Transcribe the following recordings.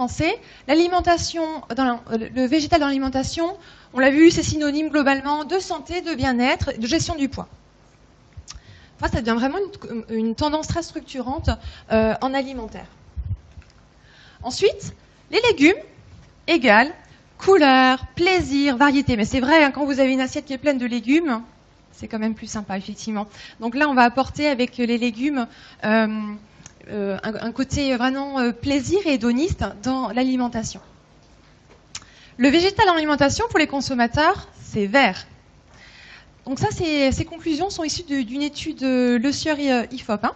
français. L'alimentation, le végétal dans l'alimentation, on l'a vu, c'est synonyme globalement de santé, de bien-être, de gestion du poids. Enfin, ça devient vraiment une tendance très structurante en alimentaire. Ensuite, les légumes égale couleur, plaisir, variété. Mais c'est vrai, hein, quand vous avez une assiette qui est pleine de légumes, c'est quand même plus sympa, effectivement. Donc là, on va apporter avec les légumes un côté vraiment plaisir et hédoniste dans l'alimentation. Le végétal en alimentation, pour les consommateurs, c'est vert. Donc ça, ces conclusions sont issues d'une étude Le Sieur IFOP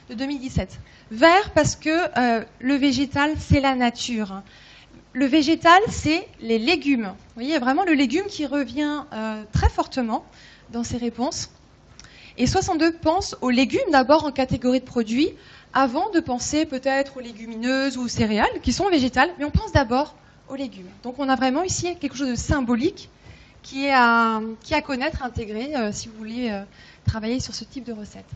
de 2017. Vert parce que le végétal, c'est la nature. Le végétal, c'est les légumes. Vous voyez, vraiment le légume qui revient très fortement dans ces réponses. Et 62 pensent aux légumes d'abord en catégorie de produits, avant de penser peut-être aux légumineuses ou aux céréales, qui sont végétales, mais on pense d'abord aux légumes. Donc on a vraiment ici quelque chose de symbolique qui est à connaître, à intégrer, si vous voulez travailler sur ce type de recette.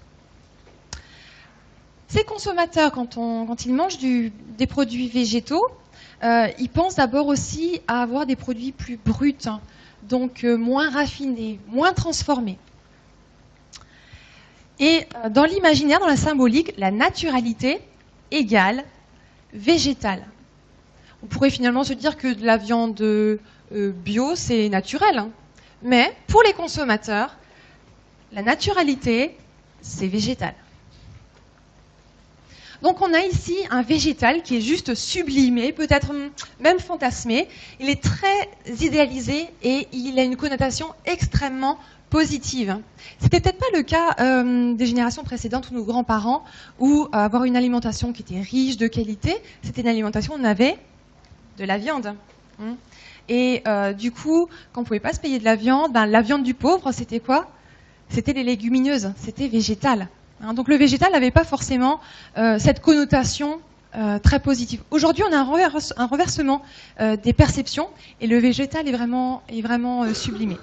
Ces consommateurs, quand ils mangent des produits végétaux, ils pensent d'abord aussi à avoir des produits plus bruts, hein, donc moins raffinés, moins transformés. Et dans l'imaginaire, dans la symbolique, la naturalité égale végétale. On pourrait finalement se dire que de la viande bio, c'est naturel. Hein. Mais pour les consommateurs, la naturalité, c'est végétal. Donc on a ici un végétal qui est juste sublimé, peut-être même fantasmé. Il est très idéalisé et il a une connotation extrêmement positive. C'était peut-être pas le cas des générations précédentes ou nos grands-parents, où avoir une alimentation qui était riche, de qualité, c'était une alimentation où on avait de la viande. Et du coup, quand on ne pouvait pas se payer de la viande du pauvre, c'était quoi? C'était les légumineuses, c'était végétal. Donc le végétal n'avait pas forcément cette connotation très positive. Aujourd'hui, on a un reversement des perceptions et le végétal est vraiment sublimé.